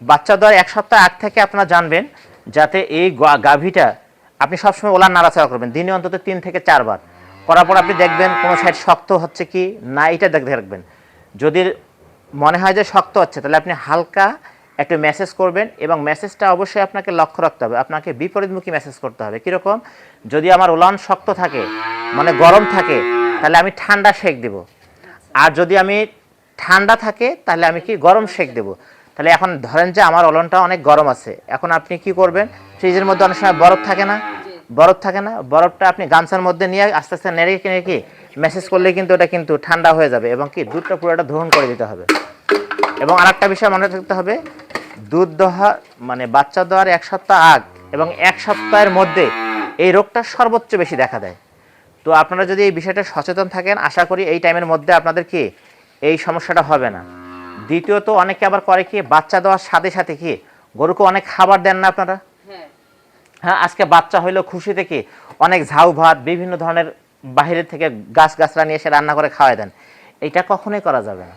বাচ্চা দেওয়ার 1 সপ্তাহ আগ থেকে আপনারা জানবেন, যাতে এই গাভীটা আপনি সবসময় ওলান নাড়াচাড়া করবেন দিনে অন্তত 3 থেকে 4 বার করার পর আপনি দেখবেন কোনো সাইড শক্ত হচ্ছে কি না, এটা দেখতে রাখবেন। যদি মনে হয় যে শক্ত হচ্ছে, তাহলে আপনি হালকা একটা মেসেজ করবেন, এবং মেসেজটা অবশ্যই আপনাকে লক্ষ্য রাখতে হবে, আপনাকে বিপরীতমুখী মেসেজ করতে হবে। কীরকম? যদি আমার ওলান শক্ত থাকে, মানে গরম থাকে, তাহলে আমি ঠান্ডা শেক দেব। আর যদি আমি ঠান্ডা থাকে, তাহলে আমি কি গরম শেক দেব। তাহলে এখন ধরেন যে আমার ওলানটা অনেক গরম আছে, এখন আপনি কি করবেন, ফ্রিজের মধ্যে অনেক সময় বরফ থাকে না, বরফটা আপনি গামছার মধ্যে নিয়ে আস্তে আস্তে নেড়ে কিনে কি মেসেজ করলে কিন্তু ওটা কিন্তু ঠান্ডা হয়ে যাবে, এবং কি দুধটা পুরোটা দহন করে দিতে হবে। এবং আরেকটা বিষয় মনে রাখতে হবে, দুধ দোহা মানে বাচ্চা দেওয়ার 1 সপ্তাহ আগ এবং 1 সপ্তাহের মধ্যে এই রোগটা সর্বোচ্চ বেশি দেখা দেয়। তো আপনারা যদি এই বিষয়টা সচেতন থাকেন, আশা করি এই টাইমের মধ্যে আপনাদের কি এই সমস্যাটা হবে না। দ্বিতীয়ত, অনেকে আবার করে কি, বাচ্চা দেওয়ার সাথে সাথে কি গরুকে অনেক খাবার দেন না আপনারা? হ্যাঁ, আজকে বাচ্চা হইলো খুশি থেকে অনেক ঝাউ ভাত বিভিন্ন ধরনের বাইরের থেকে গাছগাছরা নিয়ে এসে রান্না করে খাওয়াই দেন। এটা কখনোই করা যাবে না।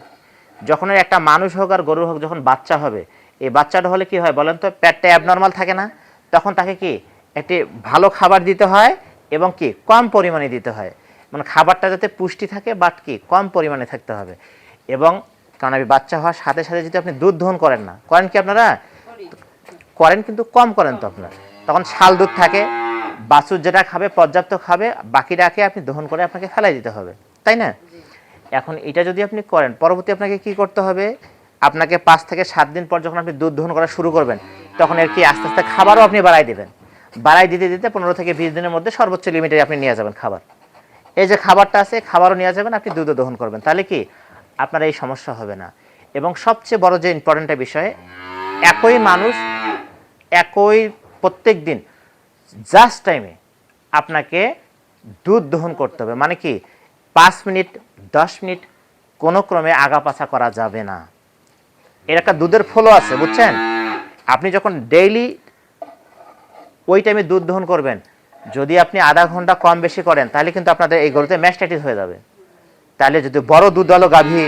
যখন একটা মানুষ হোক আর গরু হোক, যখন বাচ্চা হবে, এই বাচ্চাটা হলে কি হয় বলেন তো, পেটটা অ্যাবনর্মাল থাকে না, তখন তাকে কি একটি ভালো খাবার দিতে হয়, এবং কি কম পরিমাণে দিতে হয়, মানে খাবারটা যাতে পুষ্টি থাকে, বাট কি কম পরিমাণে থাকতে হবে। এবং কারণ আমি বাচ্চা হওয়ার সাথে সাথে যদি আপনি দুধ দহন করেন না, করেন কি আপনারা? করেন, কিন্তু কম করেন। তো আপনার তখন শাল দুধ থাকে, বাছুর যেটা খাবে পর্যাপ্ত খাবে, বাকিটাকে আপনি দহন করে আপনাকে ফেলাই দিতে হবে, তাই না? এখন এটা যদি আপনি করেন, পরবর্তী আপনাকে কি করতে হবে, আপনাকে 5 থেকে 7 দিন পর যখন আপনি দুধ দহন করা শুরু করবেন, তখন এর কি আস্তে আস্তে খাবারও আপনি বাড়াই দেবেন। বাড়াই দিতে দিতে 15 থেকে 20 দিনের মধ্যে সর্বোচ্চ লিমিটে আপনি নিয়ে যাবেন খাবার। এই যে খাবারটা আছে, খাবারও নিয়ে যাবেন, আপনি দুধও দহন করবেন, তাহলে কি আপনার এই সমস্যা হবে না। এবং সবচেয়ে বড় যে ইম্পর্টেন্ট বিষয়, একই মানুষ একই প্রত্যেক দিন জাস্ট টাইমে আপনাকে দুধ দহন করতে হবে। মানে কি 5 মিনিট 10 মিনিট কোনো ক্রমে আগা পাছা করা যাবে না। এর একটা দুধের ফ্লো আছে, বুঝছেন? আপনি যখন ডেইলি ওই টাইমে দুধ দহন করবেন, যদি আপনি আধা ঘন্টা কম বেশি করেন, তাহলে কিন্তু আপনাদের এই গরুতে ম্যাস্টাইটিস হয়ে যাবে। তাহলে যদি বড় দুধালো গাভী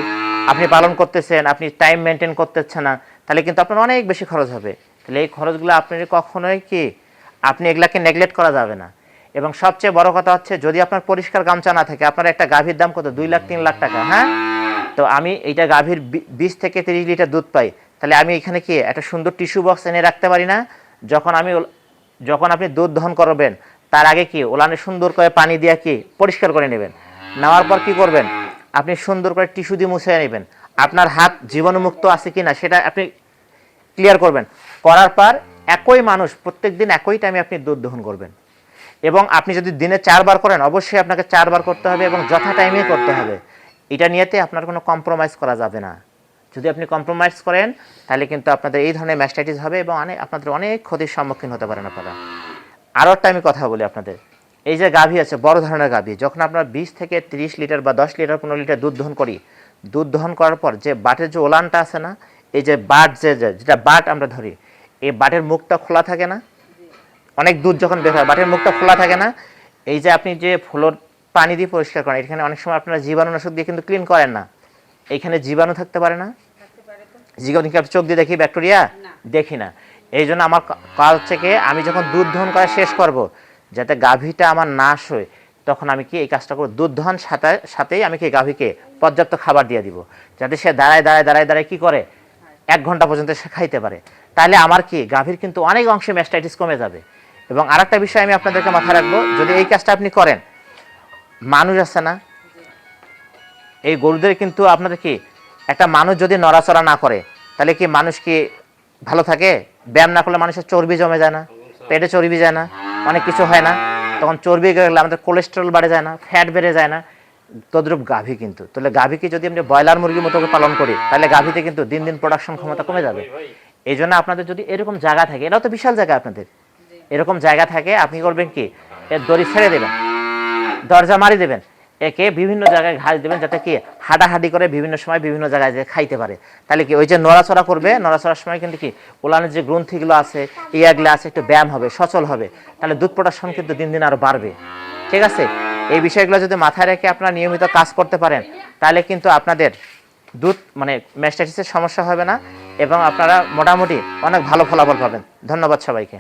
আপনি পালন করতেছেন, আপনি টাইম মেনটেন করতেছেন না, তাহলে কিন্তু আপনার অনেক বেশি খরচ হবে। তাহলে এই খরচগুলো আপনি কখনোই কি আপনি এগুলাকে নেগলেক্ট করা যাবে না। এবং সবচেয়ে বড় কথা হচ্ছে, যদি আপনার পরিষ্কার গামছা না থাকে, আপনার একটা গাভীর দাম কত, 2 লাখ 3 লাখ টাকা। হ্যাঁ, তো আমি এইটা গাভীর 20 থেকে 30 লিটার দুধ পাই, তাহলে আমি এখানে কি একটা সুন্দর টিস্যু বক্স এনে রাখতে পারি না? যখন আপনি দুধ দহন করবেন, তার আগে কি ওলানে সুন্দর করে পানি দিয়ে কি পরিষ্কার করে নেবেন। নেওয়ার পর কি করবেন, আপনি সুন্দর করে টিস্যু দিয়ে মুছে নেবেন, আপনার হাত জীবাণুমুক্ত আছে কি না সেটা আপনি ক্লিয়ার করবেন। করার পর একই মানুষ প্রত্যেক দিন একই টাইমে আপনি দুধ দহন করবেন। এবং আপনি যদি দিনে 4 বার করেন, অবশ্যই আপনাকে 4 বার করতে হবে, এবং যথা টাইমে করতে হবে। এটা নিয়েতে আপনার কোনো কম্প্রোমাইজ করা যাবে না। যদি আপনি কম্প্রোমাইজ করেন, তাহলে কিন্তু আপনাদের এই ধরনের ম্যাস্টাইটিস হবে, এবং আপনাদের অনেক ক্ষতির সম্মুখীন হতে পারেন আপনারা। আরও একটা আমি কথা বলি আপনাদের, এই যে গাভী আছে, বড় ধরনের গাভী, যখন আপনার 20 থেকে 30 লিটার বা 10 লিটার 15 লিটার দুধ দহন করি, দুধ দহন করার পর যে বাটের যে ওলানটা আছে না, এই যে বাট যেটা বাট আমরা ধরি, এই বাটের মুখটা খোলা থাকে না, অনেক দুধ যখন বের হয় বাটের মুখটা খোলা থাকে না, এই যে আপনি যে ফ্লোর পানি দিয়ে পরিষ্কার করেন, এখানে অনেক সময় আপনারা জীবাণুনাশক দিয়ে কিন্তু ক্লিন করেন না, এইখানে জীবাণু থাকতে পারে না? জীবাণু কি চোখ দিয়ে দেখি ব্যাকটেরিয়া? দেখি না। এই জন্য আমার কাজ হচ্ছে কি, আমি যখন দুধ দহন করা শেষ করব, যাতে গাভীটা আমার নাশ হয়, তখন আমি কি এই কাজটা করব, দুধ দহন সাথেই আমি কি গাভীকে পর্যাপ্ত খাবার দিয়ে দিব, যাতে সে দাঁড়ায় কি করে 1 ঘন্টা পর্যন্ত সে খাইতে পারে। তাহলে আমার কি গাভীর কিন্তু অনেক অংশে ম্যাস্টাইটিস কমে যাবে। এবং আরেকটা বিষয় আমি আপনাদেরকে মাথায় রাখবো, যদি এই কাজটা আপনি করেন, মানুষ আছে না, এই গরুদের কিন্তু আপনাদের কি একটা মানুষ যদি নড়াচড়া না করে, তাহলে কি মানুষ কি ভালো থাকে? ব্যায়াম না করলে মানুষের চর্বি জমে যায় না, পেটে চর্বি যায় না, অনেক কিছু হয় না, তখন চর্বি গেলে আমাদের কোলেস্টেরল বেড়ে যায় না, ফ্যাট বেড়ে যায় না? তদ্রূপ গাভী কিন্তু, তাহলে গাভীকে যদি আমরা ব্রয়লার মুরগির মতো পালন করি, তাহলে গাভীতে কিন্তু দিন দিন প্রোডাকশন ক্ষমতা কমে যাবে। এই জন্য আপনাদের যদি এরকম জায়গা থাকে, এটাও তো বিশাল জায়গা আপনাদের, এরকম জায়গা থাকে, আপনি করবেন কি, এর দড়ি ছেড়ে দেবেন, দরজা মারি দেবেন, একে বিভিন্ন জায়গায় ঘাস দেবেন, যাতে কি হাঁটাহাঁটি করে বিভিন্ন সময় বিভিন্ন জায়গায় যে খাইতে পারে। তাহলে কি ওই যে নড়াচড়া করবে, নড়াচড়ার সময় কিন্তু কি ওলানের যে গ্রন্থিগুলো আছে, ইয়াগুলো আছে, একটু ব্যায়াম হবে, সচল হবে, তাহলে দুধ প্রোডাকশন কিন্তু দিন দিন আরো বাড়বে। ঠিক আছে, এই বিষয়গুলো যদি মাথায় রেখে আপনারা নিয়মিত কাজ করতে পারেন, তাহলে কিন্তু আপনাদের দুধ মানে ম্যাস্টাইটিসের সমস্যা হবে না, এবং আপনারা মোটামুটি অনেক ভালো ফলাফল পাবেন। ধন্যবাদ সবাইকে।